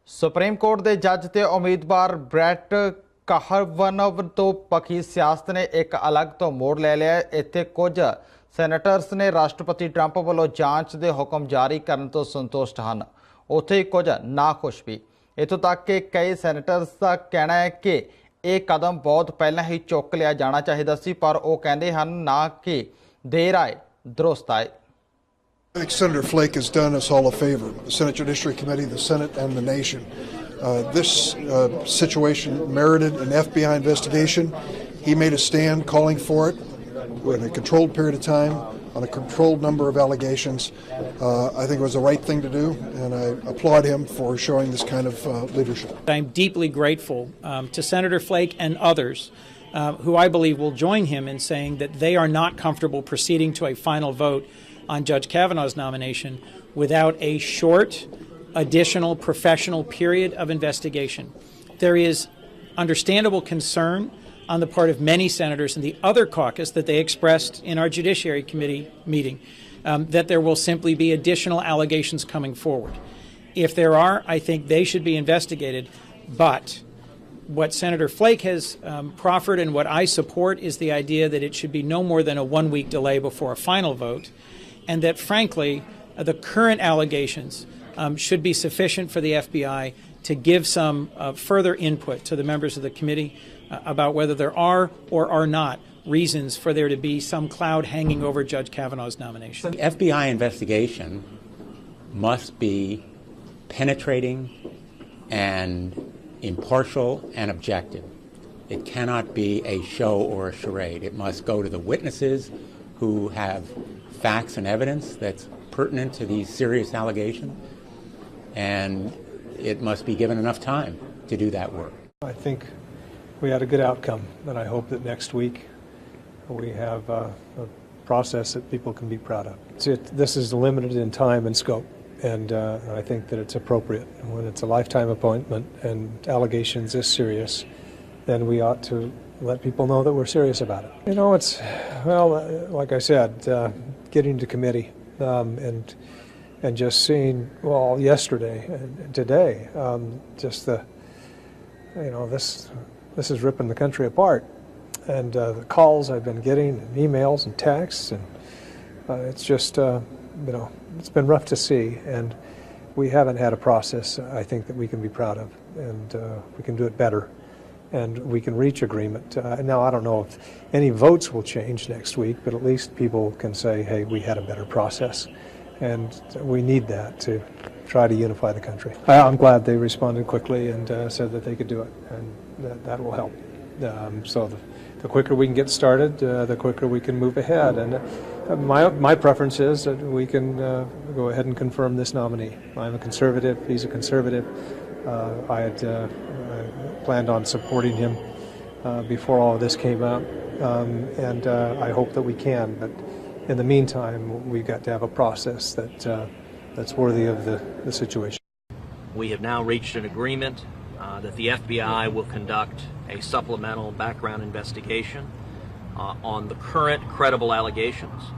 Supreme court ਦੇ ਜੱਜ ਤੇ ਉਮੀਦਵਾਰ ਬ੍ਰੈਟ ਕਾਹਵਨਵ ਤੋਂ ਪੱਖੀ ਸਿਆਸਤ ਨੇ ਇੱਕ ਅਲੱਗ ਤੋਂ ਮੋੜ ਲੈ ਲਿਆ। ਇੱਥੇ ਕੁਝ ਸੈਨੇਟਰਸ ਨੇ ਰਾਸ਼ਟਰਪਤੀ ਟਰੰਪ ਵੱਲੋਂ ਜਾਂਚ ਦੇ ਹੁਕਮ ਜਾਰੀ ਕਰਨ ਤੋਂ ਸੰਤੁਸ਼ਟ ਹਨ, ਉੱਥੇ ਹੀ ਕੁਝ ਨਾਖੁਸ਼ ਵੀ। ਇੱਥੋਂ ਤੱਕ ਕਿ ਕਈ ਸੈਨੇਟਰਸ ਦਾ ਕਹਿਣਾ ਹੈ ਕਿ ਇਹ ਕਦਮ ਬਹੁਤ ਪਹਿਲਾਂ ਹੀ ਚੁੱਕ ਲਿਆ ਜਾਣਾ ਚਾਹੀਦਾ ਸੀ, ਪਰ ਉਹ ਕਹਿੰਦੇ ਹਨ ਨਾ ਕਿ ਦੇਰ ਆਏ ਦਰੁਸਤ ਆਏ। I think Senator Flake has done us all a favor, the Senate Judiciary Committee, the Senate, and the nation. This situation merited an FBI investigation. He made a stand calling for it in a controlled period of time on a controlled number of allegations. I think it was the right thing to do, and I applaud him for showing this kind of leadership. I'm deeply grateful to Senator Flake and others who I believe will join him in saying that they are not comfortable proceeding to a final vote on Judge Kavanaugh's nomination without a short, additional professional period of investigation. There is understandable concern on the part of many senators in the other caucus that they expressed in our Judiciary Committee meeting that there will simply be additional allegations coming forward. If there are, I think they should be investigated, but what Senator Flake has proffered and what I support is the idea that it should be no more than a one-week delay before a final vote, and that, frankly, the current allegations should be sufficient for the FBI to give some further input to the members of the committee about whether there are or are not reasons for there to be some cloud hanging over Judge Kavanaugh's nomination. The FBI investigation must be penetrating and impartial and objective. It cannot be a show or a charade. It must go to the witnesses who have facts and evidence that's pertinent to these serious allegations, and it must be given enough time to do that work. I think we had a good outcome, and I hope that next week we have a process that people can be proud of. This is limited in time and scope, and I think that it's appropriate. When it's a lifetime appointment and allegations this serious, then we ought to let people know that we're serious about it. You know, it's, well, like I said, getting to committee and just seeing, well, yesterday and today, just the, you know, this is ripping the country apart. And the calls I've been getting, and emails and texts, and it's just, you know, it's been rough to see. And we haven't had a process, I think, that we can be proud of, and we can do it better. And we can reach agreement. Now, I don't know if any votes will change next week, but at least people can say, hey, we had a better process. And we need that to try to unify the country. I'm glad they responded quickly and said that they could do it, and that will help. So the quicker we can get started, the quicker we can move ahead. And my preference is that we can go ahead and confirm this nominee. I'm a conservative, he's a conservative. I had planned on supporting him before all of this came out, and I hope that we can. But in the meantime, we've got to have a process that's worthy of the situation. We have now reached an agreement that the FBI will conduct a supplemental background investigation on the current credible allegations,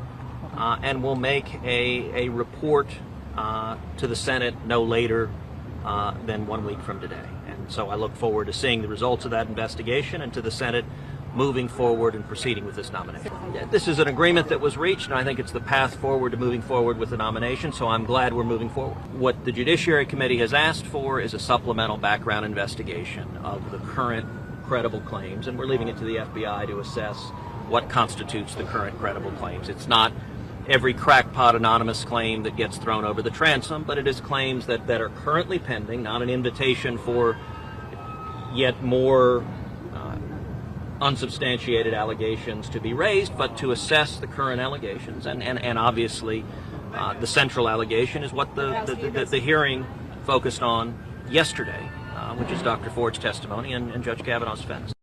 and will make a report to the Senate no later than 1 week from today. And so I look forward to seeing the results of that investigation and to the Senate moving forward and proceeding with this nomination. This is an agreement that was reached, and I think it's the path forward to moving forward with the nomination, so I'm glad we're moving forward. What the Judiciary Committee has asked for is a supplemental background investigation of the current credible claims, and we're leaving it to the FBI to assess what constitutes the current credible claims. It's not every crackpot anonymous claim that gets thrown over the transom, but it is claims that are currently pending, not an invitation for yet more unsubstantiated allegations to be raised, but to assess the current allegations. And obviously the central allegation is what the hearing focused on yesterday, which is Dr. Ford's testimony and Judge Kavanaugh's defense.